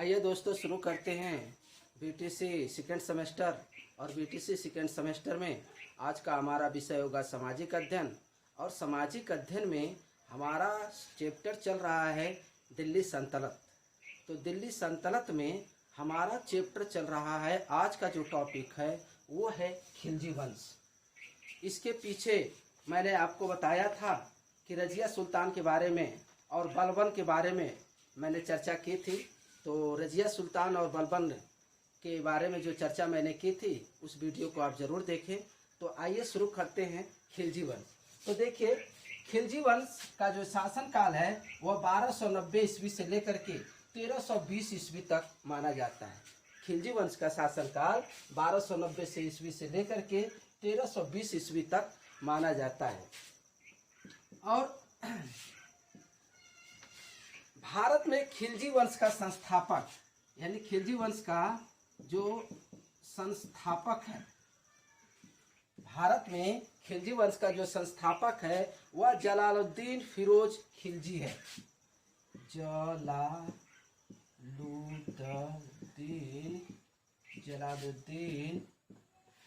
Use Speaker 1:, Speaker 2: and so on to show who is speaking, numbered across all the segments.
Speaker 1: आइए दोस्तों शुरू करते हैं बीटीसी सेकेंड सेमेस्टर। और बीटीसी सेकेंड सेमेस्टर में आज का हमारा विषय होगा सामाजिक अध्ययन। और सामाजिक अध्ययन में हमारा चैप्टर चल रहा है दिल्ली सल्तनत। तो दिल्ली सल्तनत में हमारा चैप्टर चल रहा है, आज का जो टॉपिक है वो है खिलजी वंश। इसके पीछे मैंने आपको बताया था कि रजिया सुल्तान के बारे में और बलबन के बारे में मैंने चर्चा की थी। तो रजिया सुल्तान और बलबन के बारे में जो चर्चा मैंने की थी उस वीडियो को आप ज़रूर देखें। तो आइए शुरू करते हैं खिलजी वंश। तो देखिए, खिलजी वंश का जो शासनकाल है वह 1290 ईस्वी से लेकर के 1320 ईस्वी तक माना जाता है। खिलजी वंश का शासनकाल 1290 से ईस्वी से लेकर के 1320 ईस्वी तक माना जाता है। और भारत में खिलजी वंश का संस्थापक यानी खिलजी वंश का जो संस्थापक है, भारत में खिलजी वंश का जो संस्थापक है वह जलालुद्दीन फिरोज खिलजी है। जलालुद्दीन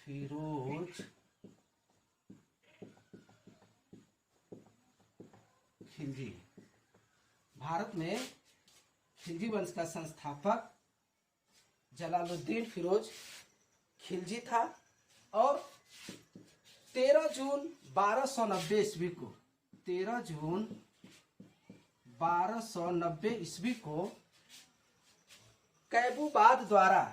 Speaker 1: फिरोज खिलजी। भारत में खिलजी वंश का संस्थापक जलालुद्दीन फिरोज खिलजी था। और 13 जून 1290 ईस्वी को 13 जून 1290 ईस्वी को कैकुबाद द्वारा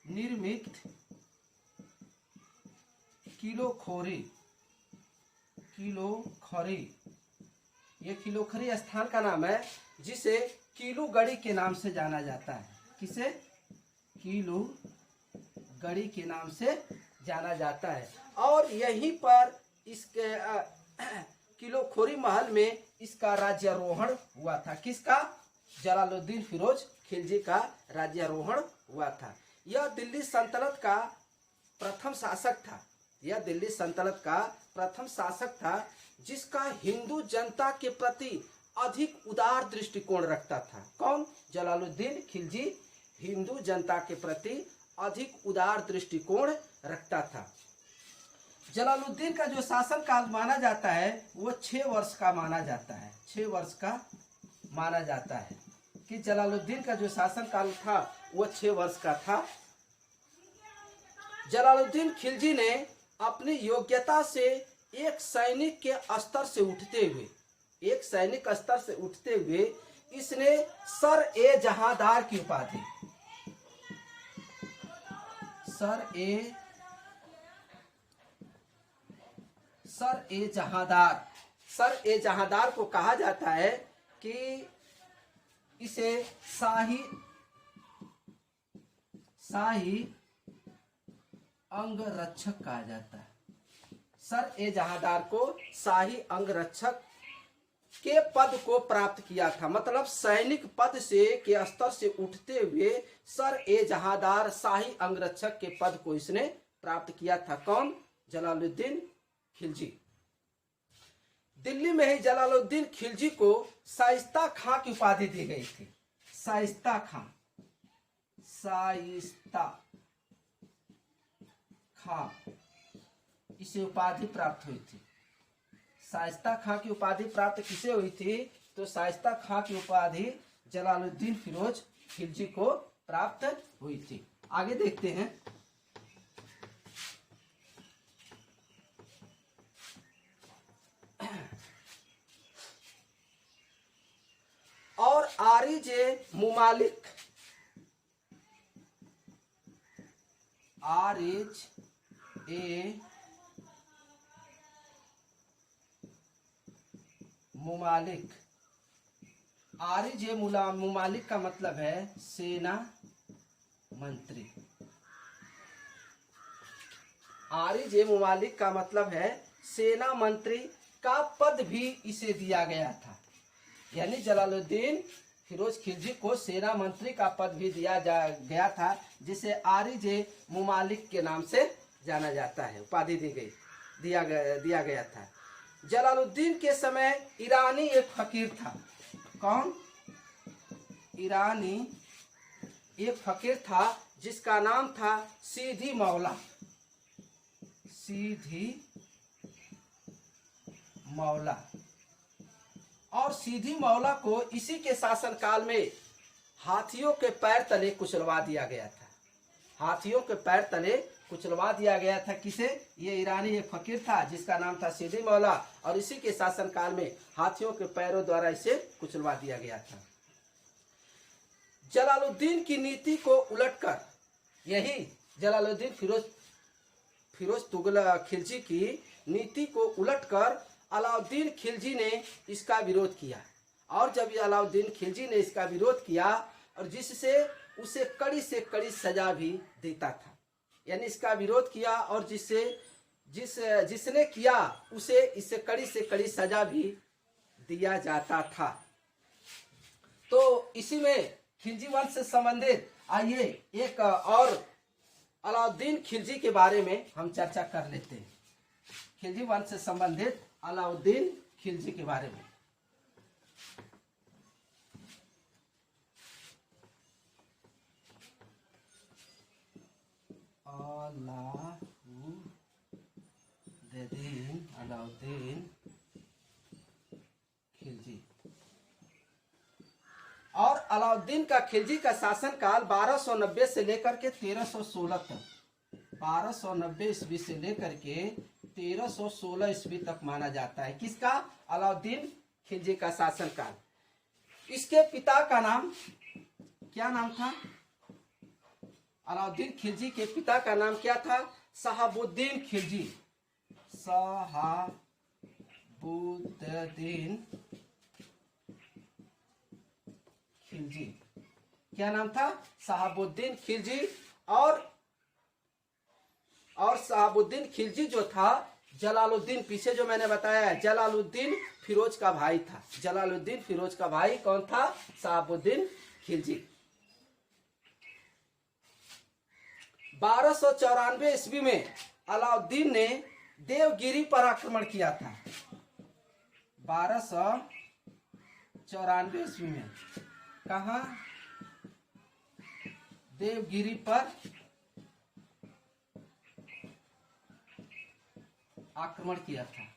Speaker 1: निर्मित ये किलोखरी स्थान का नाम है जिसे कीलूगढ़ी के नाम से जाना जाता है। किसे? कीलूगढ़ी के नाम से जाना जाता है। और यहीं पर इसके किलोखोरी महल में इसका राज्यारोहण हुआ था। किसका? जलालुद्दीन फिरोज खिलजी का राज्यारोहण हुआ था। यह दिल्ली सल्तनत का प्रथम शासक था जिसका हिंदू जनता के प्रति अधिक उदार दृष्टिकोण रखता था। कौन? जलालुद्दीन खिलजी हिंदू जनता के प्रति अधिक उदार दृष्टिकोण रखता था। जलालुद्दीन का जो शासनकाल माना जाता है वो 6 वर्ष का माना जाता है। 6 वर्ष का माना जाता है कि जलालुद्दीन का जो शासनकाल था वो 6 वर्ष का था। जलालुद्दीन खिलजी ने अपनी योग्यता से एक सैनिक स्तर से उठते हुए इसने सर ए जहांदार की उपाधि सर ए जहांदार को कहा जाता है कि इसे शाही अंगरक्षक कहा जाता है। सर ए जहांदार को शाही अंगरक्षक के पद को प्राप्त किया था। मतलब सैनिक पद से के स्तर से उठते हुए सर ए जहांदार शाही अंगरक्षक के पद को इसने प्राप्त किया था। कौन? जलालुद्दीन खिलजी। दिल्ली में ही जलालुद्दीन खिलजी को शाइस्ता खां की उपाधि दी गई थी। शाइस्ता खां इसे उपाधि प्राप्त हुई थी। शाइस्ता खां की उपाधि प्राप्त किसे हुई थी? तो शाइस्ता खां की उपाधि जलालुद्दीन फिरोज खिलजी को प्राप्त हुई थी। आगे देखते हैं। और आरिज-ए मुमालिक का मतलब है सेना मंत्री। आरिज-ए मुमालिक का मतलब है सेना मंत्री का पद भी इसे दिया गया था। यानी जलालुद्दीन फिरोज खिलजी को सेना मंत्री का पद भी दिया गया था, जिसे आरिजे मुमालिक के नाम से जाना जाता है, उपाधि दिया गया था। जलालुद्दीन के समय ईरानी एक फकीर था। कौन? ईरानी एक फकीर था जिसका नाम था सीधी मौला। सीधी मौला। और सीधी मौला को इसी के शासनकाल में हाथियों के पैर तले कुचलवा दिया गया था। हाथियों के पैर तले कुचलवा दिया गया था। किसे? ये ईरानी एक फकीर था जिसका नाम था सीधी मौला, और इसी के शासनकाल में हाथियों के पैरों द्वारा इसे कुचलवा दिया गया था। जलालुद्दीन की नीति को उलटकर, यही जलालुद्दीन फिरोज तुगलक खिलजी की नीति को उलटकर अलाउद्दीन खिलजी ने इसका विरोध किया। और जब अलाउद्दीन खिलजी ने इसका विरोध किया, और जिससे उसे कड़ी से कड़ी सजा भी देता था, यानी इसका विरोध किया और जिसने किया उसे इससे कड़ी से कड़ी सजा भी दिया जाता था। तो इसी में खिलजी वंश से संबंधित आइए एक और अलाउद्दीन खिलजी के बारे में हम चर्चा कर लेते हैं। खिलजी वंश से संबंधित अलाउद्दीन खिलजी के बारे में। अलाउद्दीन खिलजी। और अलाउद्दीन का खिलजी का शासनकाल 1290 से लेकर के 1316 तक, 1290 ईस्वी से लेकर के 1316 ईस्वी तक माना जाता है। किसका? अलाउद्दीन खिलजी का शासनकाल। इसके पिता का नाम क्या नाम था? अलाउद्दीन खिलजी के पिता का नाम क्या था? शहाबुद्दीन खिलजी। शहाबुद्दीन खिलजी। क्या नाम था? शहाबुद्दीन खिलजी। और शहाबुद्दीन खिलजी जो था, जलालुद्दीन, पीछे जो मैंने बताया है, जलालुद्दीन फिरोज का भाई था। जलालुद्दीन फिरोज का भाई कौन था? शहाबुद्दीन खिलजी। 1294 ईस्वी में अलाउद्दीन ने देवगिरी पर आक्रमण किया था। 1294 ईस्वी में कहा? देवगिरी पर आक्रमण किया था।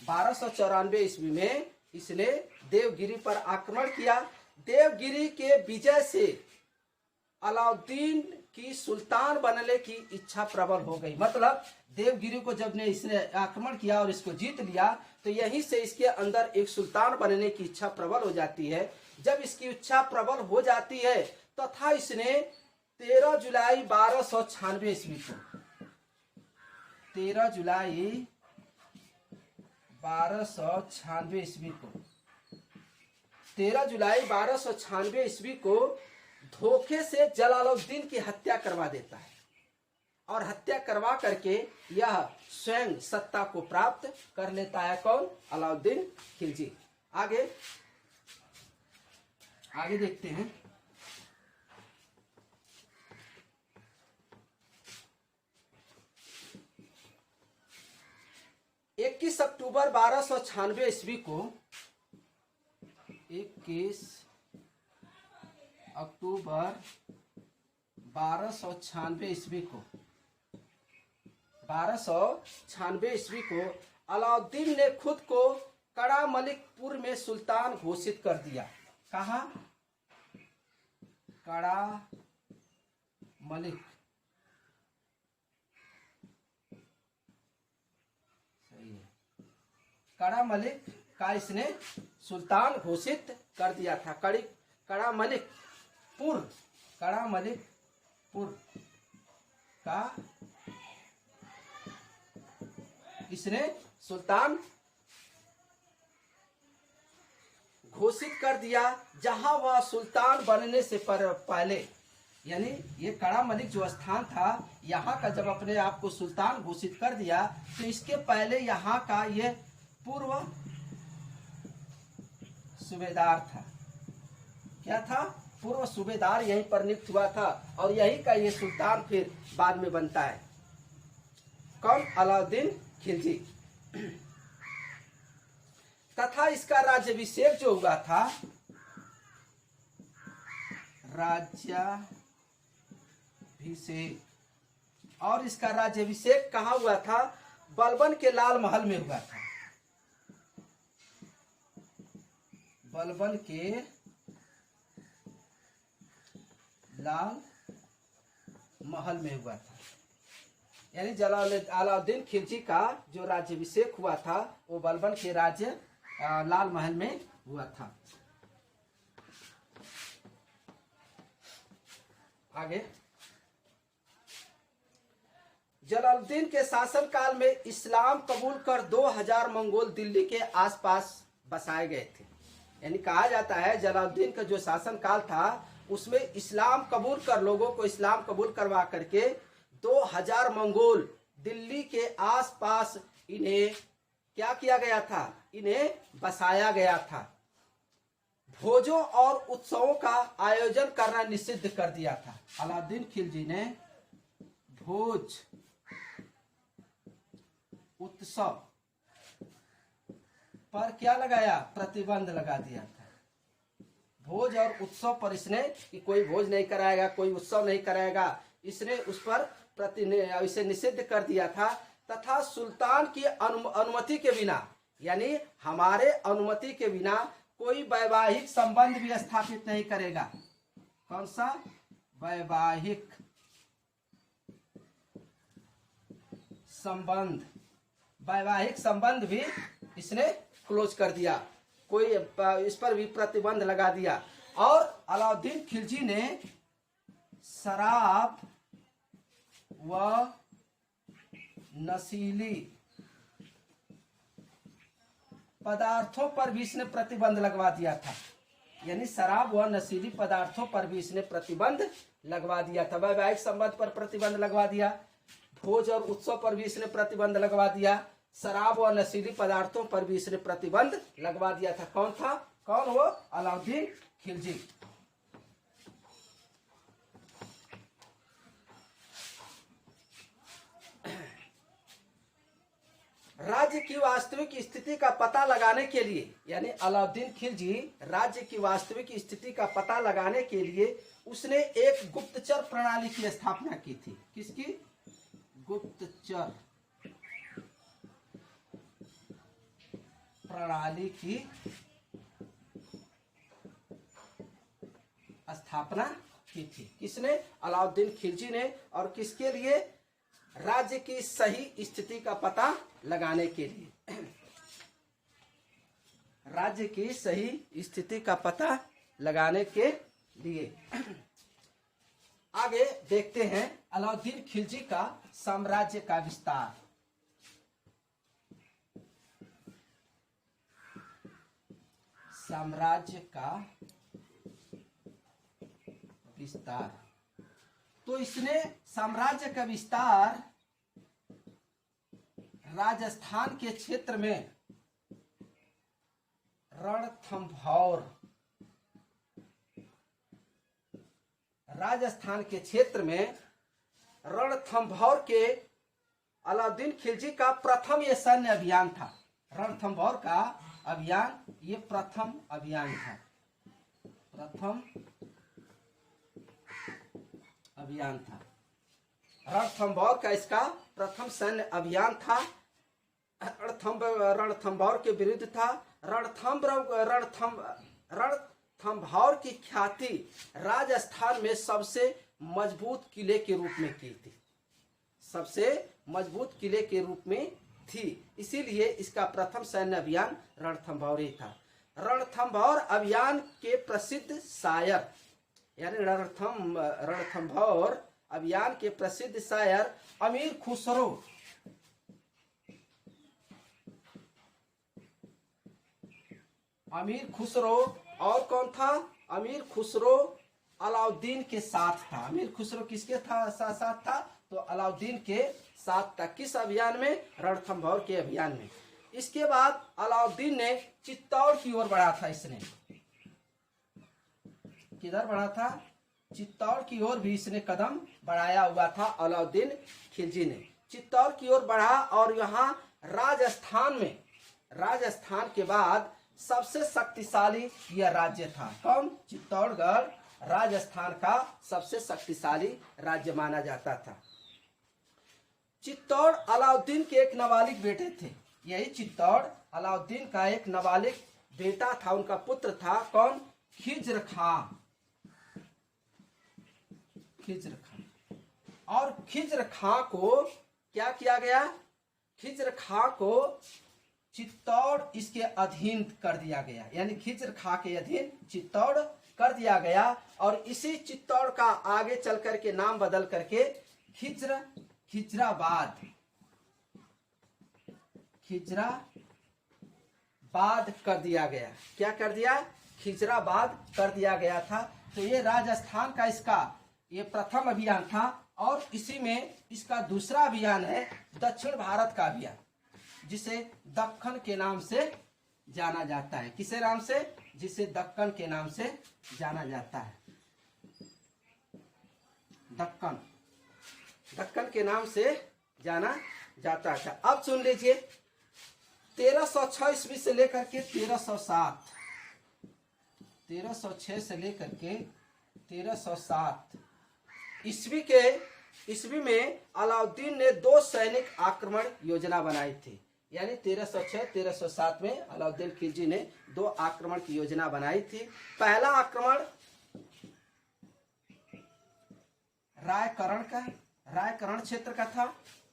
Speaker 1: 1294 ईस्वी में इसने देवगिरी पर आक्रमण किया। देवगिरी के विजय से अलाउद्दीन की सुल्तान बनने की इच्छा प्रबल हो गई। मतलब देवगिरी को जब ने इसने आक्रमण किया और इसको जीत लिया, तो यहीं से इसके अंदर एक सुल्तान बनने की इच्छा प्रबल हो जाती है। जब इसकी इच्छा प्रबल हो जाती है तथा इसने 13 जुलाई 1296 ईस्वी को, 13 जुलाई 1296 ईस्वी को, 13 जुलाई 1296 ईस्वी को धोखे से जलालुद्दीन की हत्या करवा देता है। और हत्या करवा करके यह स्वयं सत्ता को प्राप्त कर लेता है। कौन? अलाउद्दीन खिलजी। आगे देखते हैं। इक्कीस अक्टूबर 1296 ईस्वी को, 21 अक्टूबर 1296 ईस्वी को, 1296 ईस्वी को अलाउद्दीन ने खुद को कड़ा मलिकपुर में सुल्तान घोषित कर दिया। कहा? कड़ा मलिक, सही है, कड़ा मलिक का इसने सुल्तान घोषित कर दिया था। कड़ा मलिकपुर का इसने सुल्तान घोषित कर दिया, जहां वह सुल्तान बनने से पहले, यानी ये कड़ा मलिक जो स्थान था, यहाँ का जब अपने आप को सुल्तान घोषित कर दिया, तो इसके पहले यहाँ का ये पूर्व सूबेदार था। क्या था, पूर्व सूबेदार यहीं पर नियुक्त हुआ था और यही का ये सुल्तान फिर बाद में बनता है। कौन, अलाउद्दीन खिलजी। तथा इसका राज्याभिषेक जो हुआ था, राज्याभिषेक, और इसका राज्याभिषेक कहाँ हुआ था, बलबन के लाल महल में हुआ था। बलबन के लाल महल में हुआ था। यानी अलाउद्दीन खिलजी का जो राज्याभिषेक हुआ था वो बलबन के राज्य लाल महल में हुआ था। आगे, जलालुद्दीन के शासन काल में इस्लाम कबूल कर 2000 मंगोल दिल्ली के आसपास बसाए गए थे। यानी कहा जाता है जलालुद्दीन का जो शासन काल था उसमें इस्लाम कबूल कर, लोगों को इस्लाम कबूल करवा करके 2000 मंगोल दिल्ली के आसपास इन्हें क्या किया गया था, इन्हें बसाया गया था। भोजों और उत्सवों का आयोजन करना निषिद्ध कर दिया था। अलाउद्दीन खिलजी ने भोज उत्सव पर क्या लगाया, प्रतिबंध लगा दिया था। भोज और उत्सव पर इसने कि कोई भोज नहीं कराएगा, कोई उत्सव नहीं कराएगा, इसने उस पर इसे निषिद्ध कर दिया था। तथा सुल्तान की अनुमति के बिना, यानी हमारे अनुमति के बिना कोई वैवाहिक संबंध भी स्थापित नहीं करेगा। कौन सा, वैवाहिक संबंध, वैवाहिक संबंध भी इसने क्लोज कर दिया, कोई इस पर भी प्रतिबंध लगा दिया। और अलाउद्दीन खिलजी ने शराब व नशीली पदार्थों पर भी इसने प्रतिबंध लगवा दिया था। यानी शराब व नशीली पदार्थों पर भी इसने प्रतिबंध लगवा दिया था। वैवाहिक संबंध पर प्रतिबंध लगवा दिया, भोज और उत्सव पर भी इसने प्रतिबंध लगवा दिया, शराब व नशीली पदार्थों पर भी इसने प्रतिबंध लगवा दिया था। कौन था, कौन, वो अलाउद्दीन खिलजी। राज्य की वास्तविक स्थिति का पता लगाने के लिए, यानी अलाउद्दीन खिलजी राज्य की वास्तविक स्थिति का पता लगाने के लिए उसने एक गुप्तचर प्रणाली की स्थापना की थी। किसकी, गुप्तचर प्रणाली की स्थापना की थी। किसने, अलाउद्दीन खिलजी ने। और किसके लिए, राज्य की सही स्थिति का पता लगाने के लिए, राज्य की सही स्थिति का पता लगाने के लिए। आगे देखते हैं अलाउद्दीन खिलजी का साम्राज्य का विस्तार। साम्राज्य का विस्तार। तो इसने साम्राज्य का विस्तार राजस्थान के क्षेत्र में रणथंभौर, राजस्थान के क्षेत्र में रणथंभौर के अलाउद्दीन खिलजी का प्रथम ये सैन्य अभियान था। रणथंभौर का अभियान ये प्रथम अभियान था, प्रथम अभियान था। रणथंभौर का इसका प्रथम सैन्य अभियान था। रणथंभौर के विरुद्ध था। रणथंभौर की ख्याति राजस्थान में सबसे मजबूत किले के रूप में की थी, सबसे मजबूत किले के रूप में थी। इसीलिए इसका प्रथम सैन्य अभियान रणथंभौर ही था। रणथंभौर अभियान के प्रसिद्ध शायर, यानी रणथंभौर अभियान के प्रसिद्ध शायर अमीर खुसरो, अमीर खुसरो और कौन था, अमीर खुसरो अलाउद्दीन के साथ था। अमीर खुसरो किसके साथ था, तो अलाउद्दीन के साथ था। किस अभियान में, रणथंभौर के अभियान में। इसके बाद अलाउद्दीन ने चित्तौड़ की ओर बढ़ा था। इसने किधर बढ़ा था? चित्तौड़ की ओर भी इसने कदम बढ़ाया हुआ था अलाउद्दीन खिलजी ने। चित्तौड़ की ओर बढ़ा और यहाँ राजस्थान के बाद सबसे शक्तिशाली यह राज्य था। कौन? चित्तौड़गढ़ राजस्थान का सबसे शक्तिशाली राज्य माना जाता था। चित्तौड़ अलाउद्दीन के एक नाबालिग बेटे थे। यही चित्तौड़ अलाउद्दीन का एक नाबालिग बेटा था, उनका पुत्र था। कौन? खिज्र खां। और खिज्र खां को क्या किया गया? खिज्र खां को चित्तौड़ इसके अधीन कर दिया गया, यानी खिज्र खां के अधीन चित्तौड़ कर दिया गया। और इसी चित्तौड़ का आगे चल करके नाम बदल करके खिजराबाद कर दिया गया। क्या कर दिया? खिजराबाद कर दिया गया था। तो ये राजस्थान का इसका ये प्रथम अभियान था। और इसी में इसका दूसरा अभियान है दक्षिण भारत का अभियान, जिसे दक्कन के नाम से जाना जाता है। किसे नाम से? जिसे दक्कन के नाम से जाना जाता है। दक्कन के नाम से जाना जाता था। अब सुन लीजिए, 1306 ईस्वी से लेकर के 1307, 1306 से लेकर के 1307 ईस्वी में अलाउद्दीन ने 2 सैनिक आक्रमण योजना बनाई थी। यानी 1306-1307 में अलाउद्दीन खिलजी ने 2 आक्रमण की योजना बनाई थी। पहला आक्रमण रायकरण क्षेत्र का था।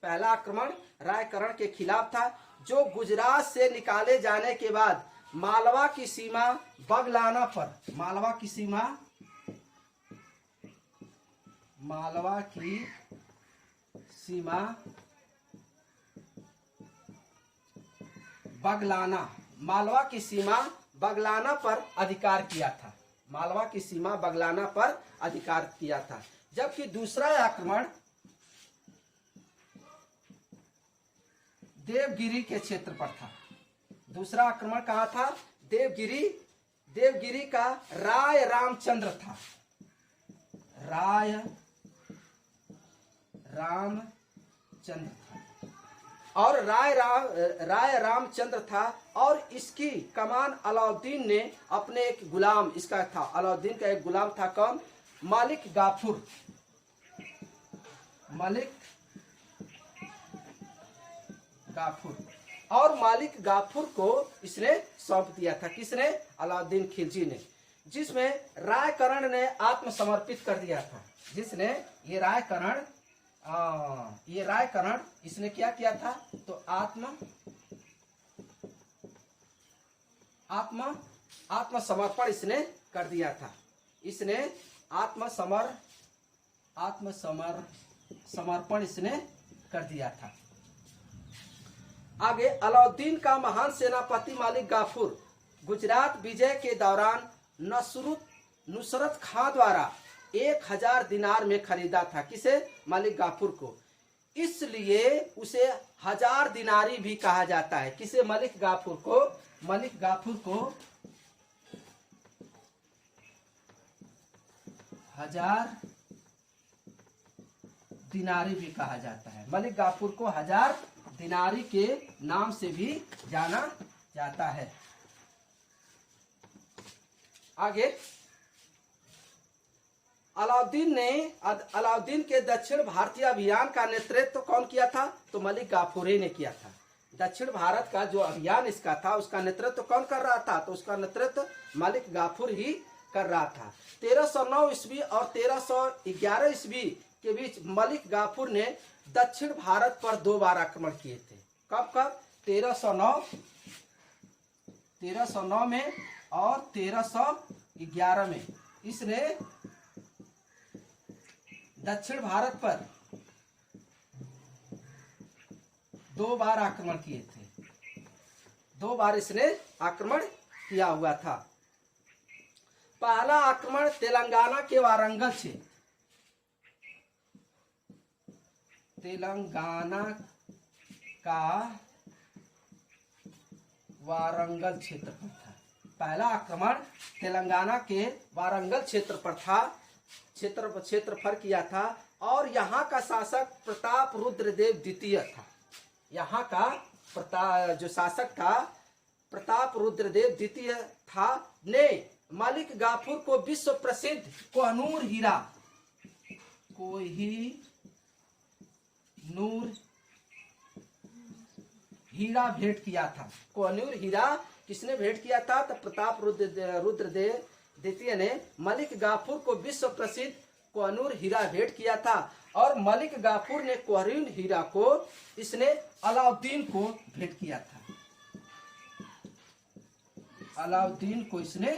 Speaker 1: पहला आक्रमण रायकरण के खिलाफ था, जो गुजरात से निकाले जाने के बाद मालवा की सीमा बगलाना पर अधिकार किया था। जबकि दूसरा आक्रमण देवगिरी के क्षेत्र पर था। दूसरा आक्रमण कहाँ था? देवगिरी का राय रामचंद्र था। और राय रामचंद्र था। और इसकी कमान अलाउद्दीन ने अपने एक गुलाम, इसका था अलाउद्दीन का एक गुलाम था। कौन? मलिक गाफुर। और मालिक गाफुर को इसने सौंप दिया था। किसने? अलाउद्दीन खिलजी ने। जिसमें रायकरण ने आत्मसमर्पित कर दिया था। ये रायकरण इसने क्या किया था? तो आत्मसमर्पण इसने कर दिया था। इसने आत्मसमर्पण इसने कर दिया था। आगे अलाउद्दीन का महान सेनापति मालिक गाफुर गुजरात विजय के दौरान नुसरत खां द्वारा 1000 दिनार में खरीदा था। किसे? मालिक गाफुर को। इसलिए उसे 1000 दिनारी भी कहा जाता है। किसे? मालिक गाफुर को 1000 दिनारी भी कहा जाता है। मलिक गाफुर को 1000 दिनारी के नाम से भी जाना जाता है। आगे अलाउद्दीन के दक्षिण भारतीय अभियान का नेतृत्व कौन किया था? तो मलिक गाफुर ही ने किया था। दक्षिण भारत का जो अभियान इसका था, उसका नेतृत्व कौन कर रहा था? तो उसका नेतृत्व मलिक गाफुर ही कर रहा था। 1309 ईस्वी और 1311 ईस्वी के बीच मलिक गाफुर ने दक्षिण भारत पर 2 बार आक्रमण किए थे। कब? 1309 में और 1311 में इसने दक्षिण भारत पर 2 बार आक्रमण किए थे। 2 बार इसने आक्रमण किया हुआ था। पहला आक्रमण तेलंगाना के वारंगल क्षेत्र, तेलंगाना का वारंगल क्षेत्र पर था। पहला आक्रमण तेलंगाना के वारंगल क्षेत्र पर था, क्षेत्रफल किया था। और यहाँ का शासक प्रताप रुद्रदेव द्वितीय था। यहाँ का जो शासक था प्रताप रुद्रदेव द्वितीय था, ने मलिक गाफूर को विश्व प्रसिद्ध कोहिनूर हीरा भेंट किया था। कोहिनूर हीरा किसने भेंट किया था? तो प्रताप रुद्रदेव द्वितीय ने मलिक गाफूर को विश्व प्रसिद्ध कोहिनूर हीरा भेंट किया था। और मलिक गाफूर ने कोहिनूर हीरा को इसने अलाउद्दीन को भेंट किया था। अलाउद्दीन को इसने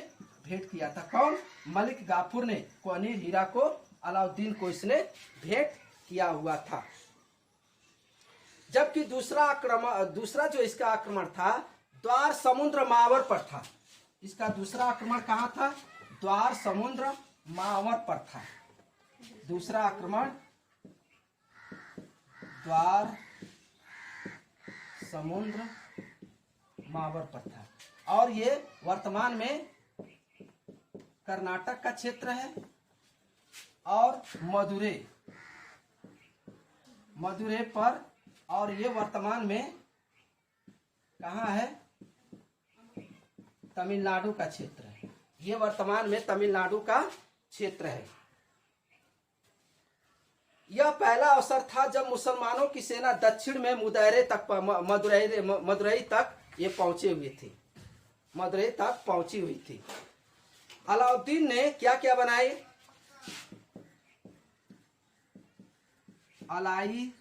Speaker 1: भेंट किया था। कौन? मलिक गाफूर ने कोहिनूर हीरा को अलाउद्दीन को इसने भेंट किया हुआ था। जबकि दूसरा जो इसका आक्रमण था द्वार समुद्र मावर पर था। इसका दूसरा आक्रमण कहाँ था? द्वार समुद्र मावर पर था। दूसरा आक्रमण द्वार समुद्र मावर पर था। और ये वर्तमान में कर्नाटक का क्षेत्र है। और मदुरै पर, और ये वर्तमान में कहाँ है? तमिलनाडु का क्षेत्र है। ये वर्तमान में तमिलनाडु का क्षेत्र है। यह पहला अवसर था जब मुसलमानों की सेना दक्षिण में मदुरै तक ये पहुंचे हुए थे। मदुरै तक पहुंची हुई थी। अलाउद्दीन ने क्या क्या बनाए? अलाई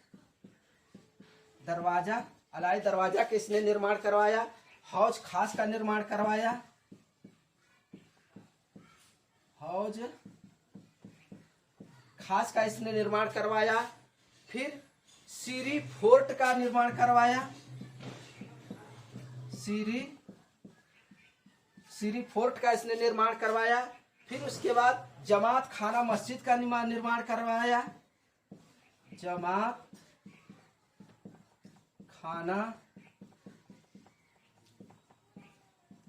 Speaker 1: दरवाजा किसने निर्माण करवाया? हौज खास का निर्माण करवाया। हौज खास का इसने निर्माण करवाया। फिर सीरी फोर्ट का निर्माण करवाया। सीरी फोर्ट का इसने निर्माण करवाया। फिर उसके बाद जमात खाना मस्जिद का निर्माण करवाया। जमात खाना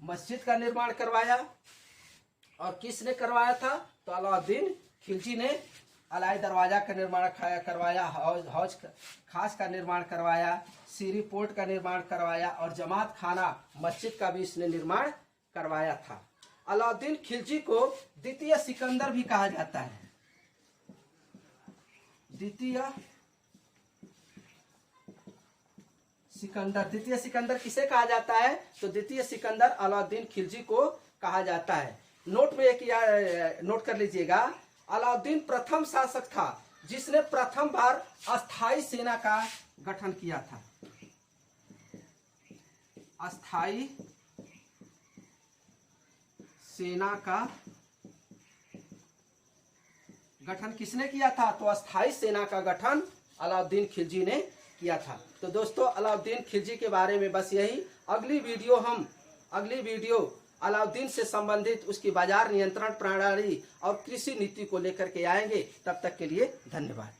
Speaker 1: मस्जिद का निर्माण करवाया। और किसने करवाया था? तो अलाउद्दीन खिलजी ने अलाई दरवाजा का निर्माण करवाया। हौज खास का निर्माण करवाया। सीरी पोर्ट का निर्माण करवाया। और जमात खाना मस्जिद का भी इसने निर्माण करवाया था। अलाउद्दीन खिलजी को द्वितीय सिकंदर भी कहा जाता है। द्वितीय सिकंदर किसे कहा जाता है? तो द्वितीय सिकंदर अलाउद्दीन खिलजी को कहा जाता है। नोट कर लीजिएगा, अलाउद्दीन प्रथम शासक था जिसने प्रथम बार अस्थाई सेना का गठन किया था। अस्थाई सेना का गठन किसने किया था? तो अस्थाई सेना का गठन अलाउद्दीन खिलजी ने किया था। तो दोस्तों, अलाउद्दीन खिलजी के बारे में बस यही। अगली वीडियो अलाउद्दीन से संबंधित उसकी बाजार नियंत्रण प्रणाली और कृषि नीति को लेकर के आएंगे। तब तक के लिए धन्यवाद।